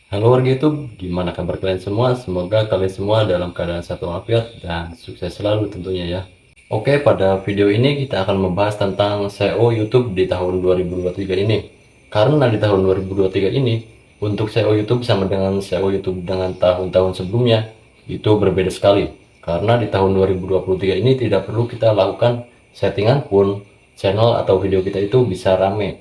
Halo warga YouTube, gimana kabar kalian semua? Semoga kalian semua dalam keadaan sehat walafiat dan sukses selalu tentunya ya. Oke, pada video ini kita akan membahas tentang SEO YouTube di tahun 2023 ini. Karena di tahun 2023 ini, untuk SEO YouTube sama dengan SEO YouTube dengan tahun-tahun sebelumnya, itu berbeda sekali. Karena di tahun 2023 ini tidak perlu kita lakukan settingan pun channel atau video kita itu bisa rame.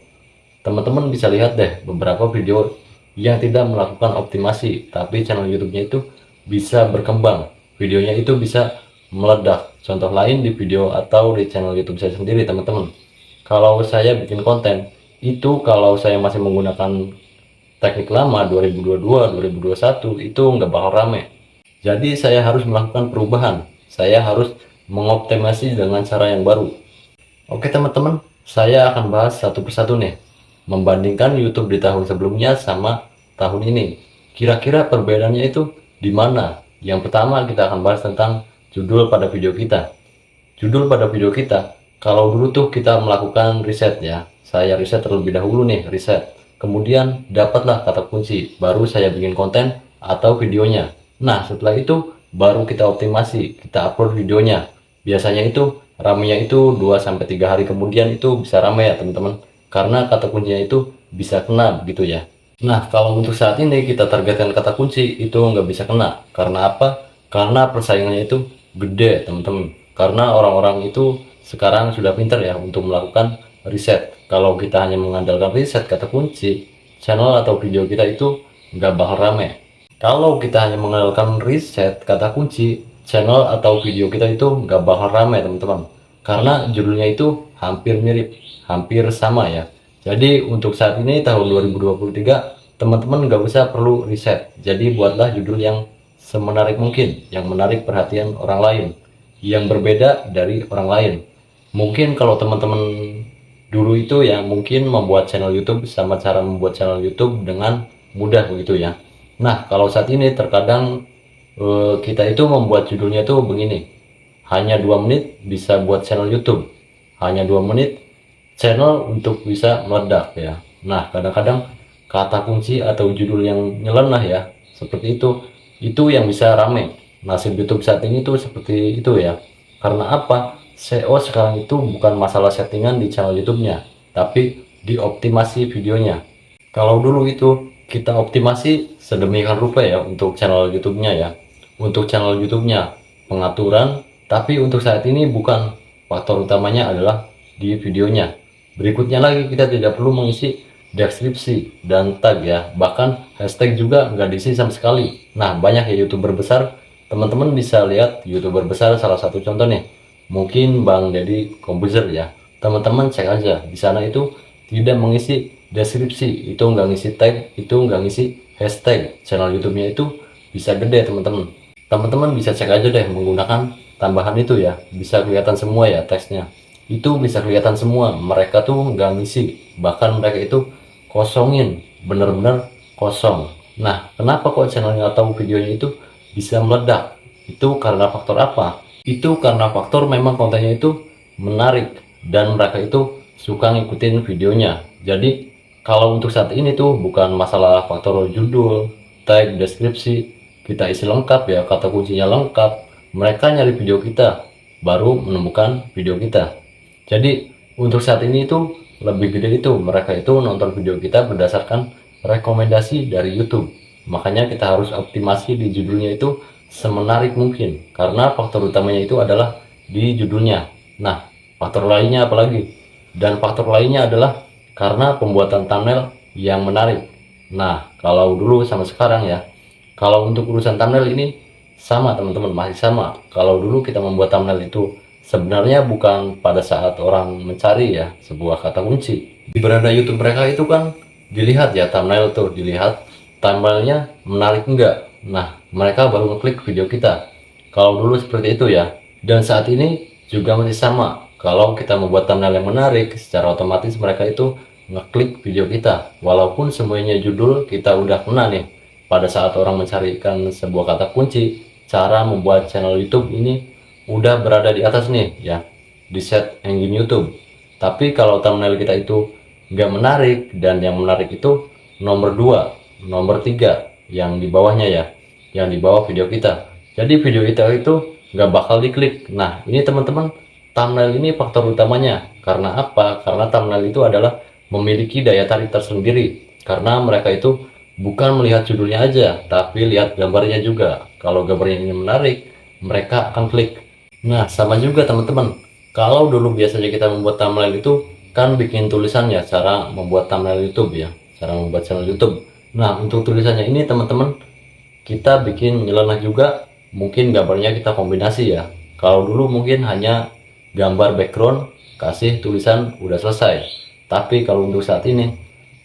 Teman-teman bisa lihat deh beberapa video yang tidak melakukan optimasi, tapi channel YouTube-nya itu bisa berkembang, videonya itu bisa meledak. Contoh lain di video atau di channel YouTube saya sendiri, teman-teman. Kalau saya bikin konten, itu kalau saya masih menggunakan teknik lama 2022, 2021, itu nggak bakal rame. Jadi saya harus melakukan perubahan, saya harus mengoptimasi dengan cara yang baru. Oke teman-teman, saya akan bahas satu persatu nih, membandingkan YouTube di tahun sebelumnya sama tahun ini. Kira-kira perbedaannya itu di mana? Yang pertama kita akan bahas tentang judul pada video kita. Judul pada video kita, kalau dulu tuh kita melakukan riset ya. Saya riset terlebih dahulu nih, riset. Kemudian dapatlah kata kunci, baru saya bikin konten atau videonya. Nah, setelah itu baru kita optimasi, kita upload videonya. Biasanya itu ramenya itu 2 sampai 3 hari kemudian itu bisa rame ya teman-teman. Karena kata kuncinya itu bisa kena begitu ya. Nah, kalau untuk saat ini kita targetkan kata kunci itu nggak bisa kena. Karena apa? Karena persaingannya itu gede teman-teman. Karena orang-orang itu sekarang sudah pintar ya untuk melakukan riset. Kalau kita hanya mengandalkan riset kata kunci, channel atau video kita itu nggak bakal rame. Kalau kita hanya mengandalkan riset kata kunci, channel atau video kita itu nggak bakal ramai teman-teman. Karena judulnya itu hampir mirip, hampir sama ya. Jadi untuk saat ini tahun 2023, teman-teman nggak usah perlu riset. Jadi buatlah judul yang semenarik mungkin, yang menarik perhatian orang lain, yang berbeda dari orang lain. Mungkin kalau teman-teman dulu itu ya mungkin membuat channel YouTube sama cara membuat channel YouTube dengan mudah begitu ya. Nah, kalau saat ini terkadang kita itu membuat judulnya tuh begini. Hanya 2 menit bisa buat channel YouTube. Hanya 2 menit channel untuk bisa meledak ya. Nah, kadang-kadang kata kunci atau judul yang nyeleneh ya, seperti itu yang bisa rame. Nasib YouTube saat ini tuh seperti itu ya. Karena apa? SEO sekarang itu bukan masalah settingan di channel YouTube-nya, tapi dioptimasi videonya. Kalau dulu itu kita optimasi sedemikian rupa ya untuk channel YouTube-nya ya. Untuk channel YouTube-nya pengaturan, tapi untuk saat ini bukan. Faktor utamanya adalah di videonya. Berikutnya lagi kita tidak perlu mengisi deskripsi dan tag ya. Bahkan hashtag juga nggak diisi sama sekali. Nah, banyak ya YouTuber besar. Teman-teman bisa lihat YouTuber besar, salah satu contoh nih. Mungkin Bang Deddy Komposer ya. Teman-teman cek aja. Di sana itu tidak mengisi deskripsi, itu nggak ngisi tag, itu nggak ngisi hashtag. Channel YouTube-nya itu bisa gede teman-teman. Teman-teman bisa cek aja deh menggunakan tambahan itu ya, bisa kelihatan semua ya teksnya. Itu bisa kelihatan semua, mereka tuh nggak ngisi, bahkan mereka itu kosongin, bener-bener kosong. Nah, kenapa kok channelnya atau videonya itu bisa meledak? Itu karena faktor apa? Itu karena faktor memang kontennya itu menarik dan mereka itu suka ngikutin videonya. Jadi kalau untuk saat ini tuh bukan masalah faktor judul, tag, deskripsi, kita isi lengkap ya, kata kuncinya lengkap, mereka nyari video kita baru menemukan video kita. Jadi untuk saat ini itu lebih gede itu, mereka itu nonton video kita berdasarkan rekomendasi dari YouTube. Makanya kita harus optimasi di judulnya itu semenarik mungkin, karena faktor utamanya itu adalah di judulnya. Nah, faktor lainnya apalagi? Dan faktor lainnya adalah karena pembuatan thumbnail yang menarik. Nah, kalau dulu sama sekarang ya, kalau untuk urusan thumbnail ini sama teman-teman, masih sama. Kalau dulu kita membuat thumbnail itu sebenarnya bukan pada saat orang mencari ya sebuah kata kunci. Di beranda YouTube mereka itu kan dilihat ya thumbnail tuh, dilihat thumbnailnya menarik enggak. Nah, mereka baru ngeklik video kita. Kalau dulu seperti itu ya. Dan saat ini juga masih sama. Kalau kita membuat thumbnail yang menarik, secara otomatis mereka itu ngeklik video kita. Walaupun semuanya judul kita udah kena nih. Pada saat orang mencarikan sebuah kata kunci, cara membuat channel YouTube ini udah berada di atas nih ya, di set engine YouTube. Tapi kalau thumbnail kita itu nggak menarik, dan yang menarik itu nomor 2, nomor 3, yang di bawahnya ya, yang di bawah video kita. Jadi video kita itu nggak bakal diklik. Nah, ini teman-teman, thumbnail ini faktor utamanya. Karena apa? Karena thumbnail itu adalah memiliki daya tarik tersendiri. Karena mereka itu bukan melihat judulnya aja, tapi lihat gambarnya juga. Kalau gambarnya ini menarik, mereka akan klik. Nah, sama juga teman-teman. Kalau dulu biasanya kita membuat thumbnail itu kan bikin tulisannya, cara membuat thumbnail YouTube ya, cara membuat channel YouTube. Nah, untuk tulisannya ini teman-teman, kita bikin nyeleneh juga, mungkin gambarnya kita kombinasi ya. Kalau dulu mungkin hanya gambar background, kasih tulisan, udah selesai. Tapi kalau untuk saat ini,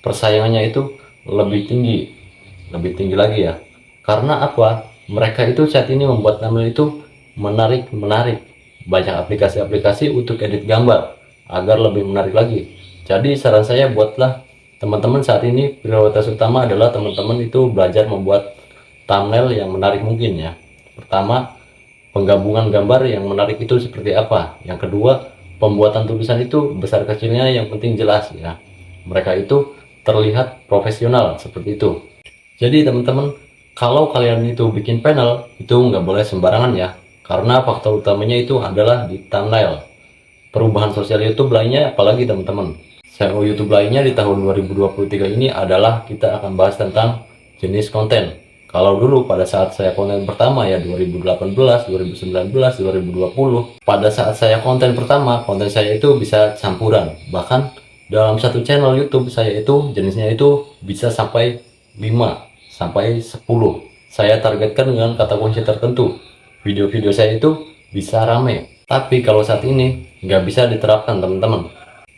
persaingannya itu lebih tinggi lagi ya. Karena apa? Mereka itu saat ini membuat thumbnail itu menarik, banyak aplikasi-aplikasi untuk edit gambar agar lebih menarik lagi. Jadi saran saya, buatlah teman-teman saat ini, prioritas utama adalah teman-teman itu belajar membuat thumbnail yang menarik mungkin ya. Pertama, penggabungan gambar yang menarik itu seperti apa. Yang kedua, pembuatan tulisan itu besar kecilnya yang penting jelas ya. Mereka itu terlihat profesional seperti itu. Jadi teman-teman, kalau kalian itu bikin panel itu nggak boleh sembarangan ya, karena faktor utamanya itu adalah di thumbnail. Perubahan sosial YouTube lainnya apalagi teman-teman, SEO YouTube lainnya di tahun 2023 ini adalah kita akan bahas tentang jenis konten. Kalau dulu pada saat saya konten pertama ya 2018, 2019, 2020, pada saat saya konten pertama, konten saya itu bisa campuran. Bahkan dalam satu channel YouTube saya itu jenisnya itu bisa sampai 5 sampai 10. Saya targetkan dengan kata kunci tertentu. Video-video saya itu bisa rame. Tapi kalau saat ini nggak bisa diterapkan teman-teman.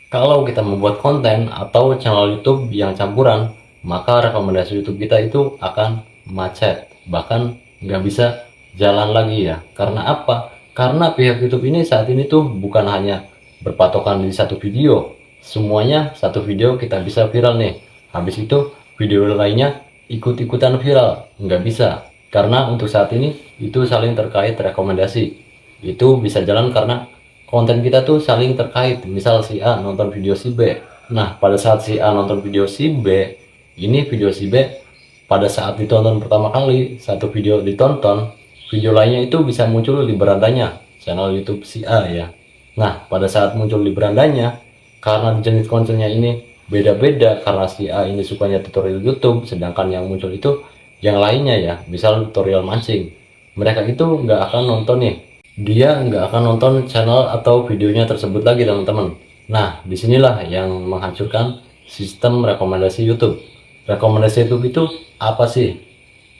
Kalau kita membuat konten atau channel YouTube yang campuran, maka rekomendasi YouTube kita itu akan macet, bahkan nggak bisa jalan lagi ya. Karena apa? Karena pihak YouTube ini saat ini tuh bukan hanya berpatokan di satu video, semuanya satu video kita bisa viral nih, habis itu video lainnya ikut-ikutan viral, nggak bisa. Karena untuk saat ini itu saling terkait rekomendasi. Itu bisa jalan karena konten kita tuh saling terkait. Misal si A nonton video si B, nah pada saat si A nonton video si B, ini video si B pada saat ditonton pertama kali, satu video ditonton, video lainnya itu bisa muncul di berandanya channel YouTube si A ya. Nah, pada saat muncul di berandanya, karena jenis kontennya ini beda-beda, karena si A ini sukanya tutorial YouTube, sedangkan yang muncul itu yang lainnya ya, misal tutorial mancing, mereka itu nggak akan nonton nih, dia nggak akan nonton channel atau videonya tersebut lagi teman-teman. Nah, disinilah yang menghancurkan sistem rekomendasi YouTube. Rekomendasi YouTube itu apa sih?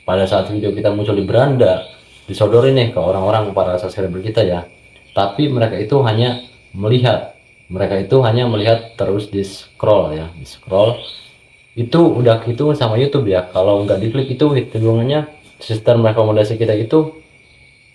Pada saat video kita muncul di beranda, disodorin nih ke orang-orang, para subscriber kita ya, tapi mereka itu hanya melihat terus di scroll ya, di scroll itu udah gitu sama YouTube ya. Kalau nggak diklik itu hitungannya sistem rekomendasi kita itu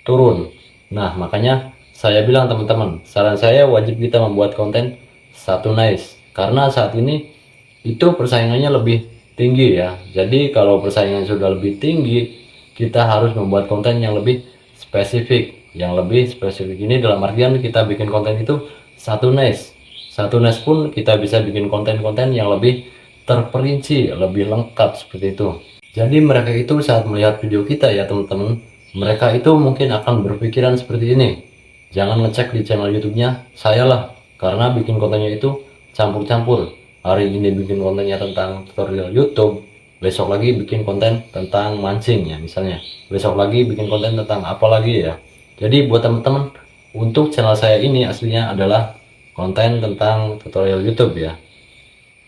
turun. Nah, makanya saya bilang teman-teman, saran saya wajib kita membuat konten satu nice, karena saat ini itu persaingannya lebih tinggi ya. Jadi kalau persaingan sudah lebih tinggi, kita harus membuat konten yang lebih spesifik. Yang lebih spesifik ini dalam artian kita bikin konten itu satu nice. Satu nice pun kita bisa bikin konten-konten yang lebih terperinci, lebih lengkap seperti itu. Jadi mereka itu saat melihat video kita ya teman-teman, mereka itu mungkin akan berpikiran seperti ini. Jangan ngecek di channel YouTube-nya saya lah, karena bikin kontennya itu campur-campur. Hari ini bikin kontennya tentang tutorial YouTube, besok lagi bikin konten tentang mancing ya misalnya, besok lagi bikin konten tentang apa lagi ya. Jadi buat teman-teman, untuk channel saya ini aslinya adalah konten tentang tutorial YouTube ya.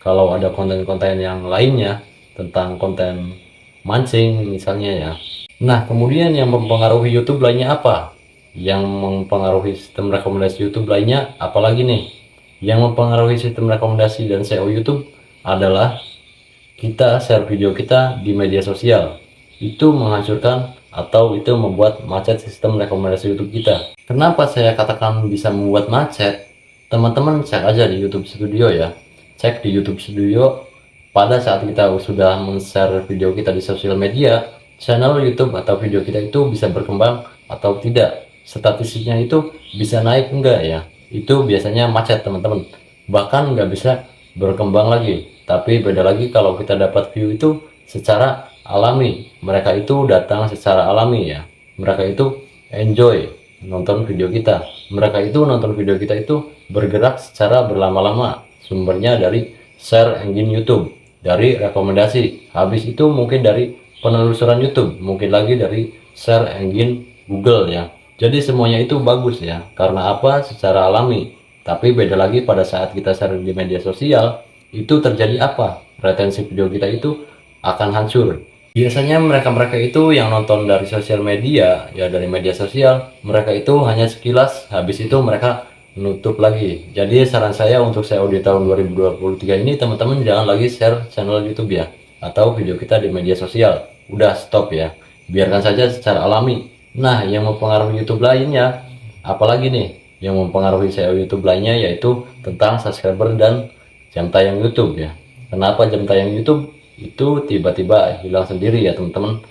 Kalau ada konten-konten yang lainnya tentang konten mancing misalnya ya. Nah, kemudian yang mempengaruhi YouTube lainnya apa? Yang mempengaruhi sistem rekomendasi YouTube lainnya apalagi nih? Yang mempengaruhi sistem rekomendasi dan SEO YouTube adalah kita share video kita di media sosial. Itu menghancurkan atau itu membuat macet sistem rekomendasi YouTube kita. Kenapa saya katakan bisa membuat macet? Teman-teman cek aja di YouTube Studio ya. Cek di YouTube Studio, pada saat kita sudah men-share video kita di sosial media, channel YouTube atau video kita itu bisa berkembang atau tidak, statistiknya itu bisa naik enggak ya, itu biasanya macet teman-teman, bahkan nggak bisa berkembang lagi. Tapi beda lagi kalau kita dapat view itu secara alami. Mereka itu datang secara alami ya. Mereka itu enjoy nonton video kita. Mereka itu nonton video kita itu bergerak secara berlama-lama. Sumbernya dari share engine YouTube, dari rekomendasi. Habis itu mungkin dari penelusuran YouTube, mungkin lagi dari share engine Google ya. Jadi semuanya itu bagus ya. Karena apa? Secara alami. Tapi beda lagi pada saat kita share di media sosial, itu terjadi apa? Retensi video kita itu akan hancur. Biasanya mereka-mereka itu yang nonton dari sosial media, ya dari media sosial, mereka itu hanya sekilas, habis itu mereka nutup lagi. Jadi saran saya untuk SEO di tahun 2023 ini, teman-teman jangan lagi share channel YouTube ya, atau video kita di media sosial. Udah stop ya, biarkan saja secara alami. Nah, yang mempengaruhi YouTube lainnya, apalagi nih, yang mempengaruhi SEO YouTube lainnya yaitu tentang subscriber dan jam tayang YouTube ya. Kenapa jam tayang YouTube itu tiba-tiba hilang sendiri ya teman-teman?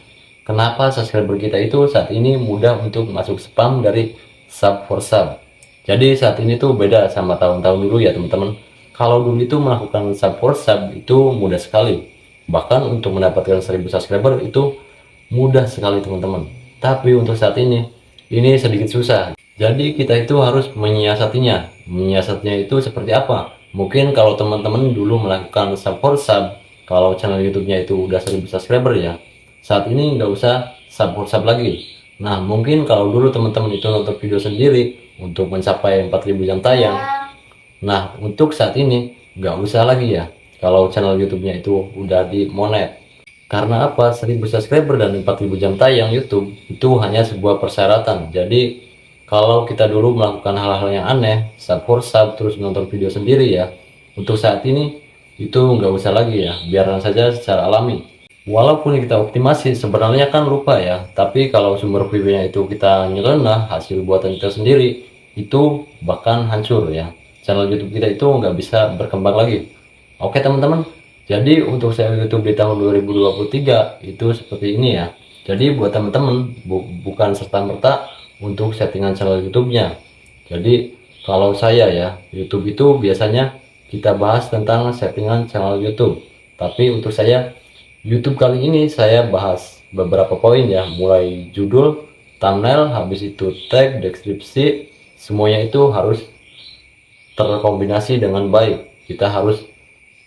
Kenapa subscriber kita itu saat ini mudah untuk masuk spam dari sub for sub? Jadi saat ini tuh beda sama tahun-tahun dulu ya teman-teman. Kalau dulu itu melakukan sub for sub itu mudah sekali. Bahkan untuk mendapatkan 1000 subscriber itu mudah sekali teman-teman. Tapi untuk saat ini sedikit susah. Jadi kita itu harus menyiasatinya. Menyiasatinya itu seperti apa? Mungkin kalau teman-teman dulu melakukan sub for sub, kalau channel YouTube-nya itu udah 1000 subscriber ya, saat ini nggak usah sub for sub lagi. Nah, mungkin kalau dulu teman-teman itu nonton video sendiri untuk mencapai 4000 jam tayang, nah untuk saat ini nggak usah lagi ya kalau channel YouTube-nya itu udah di monet. Karena apa? 1000 subscriber dan 4000 jam tayang YouTube itu hanya sebuah persyaratan. Jadi kalau kita dulu melakukan hal-hal yang aneh, sub for sub, terus nonton video sendiri ya, untuk saat ini itu nggak usah lagi ya, biarkan saja secara alami. Walaupun kita optimasi, sebenarnya kan lupa ya, tapi kalau sumber videonya itu kita nyeleneh, hasil buatan kita sendiri, itu bahkan hancur ya. Channel YouTube kita itu nggak bisa berkembang lagi. Oke teman-teman, jadi untuk SEO YouTube di tahun 2023 itu seperti ini ya. Jadi buat teman-teman, bukan serta-merta untuk settingan channel YouTube-nya. Jadi kalau saya ya, YouTube itu biasanya kita bahas tentang settingan channel YouTube. Tapi untuk saya, YouTube kali ini saya bahas beberapa poin ya, mulai judul, thumbnail, habis itu tag, deskripsi, semuanya itu harus terkombinasi dengan baik. Kita harus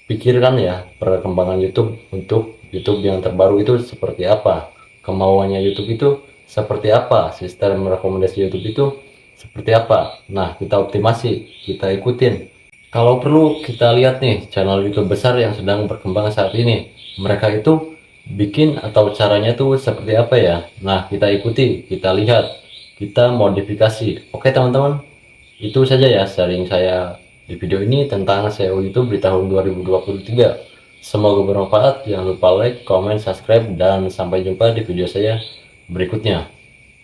pikirkan ya perkembangan YouTube untuk YouTube yang terbaru itu seperti apa, kemauannya YouTube itu seperti apa, sistem rekomendasi YouTube itu seperti apa. Nah, kita optimasi, kita ikutin. Kalau perlu kita lihat nih channel YouTube besar yang sedang berkembang saat ini, mereka itu bikin atau caranya tuh seperti apa ya. Nah, kita ikuti, kita lihat, kita modifikasi. Oke teman-teman, itu saja ya sharing saya di video ini tentang SEO YouTube di tahun 2023. Semoga bermanfaat. Jangan lupa like, comment, subscribe, dan sampai jumpa di video saya berikutnya.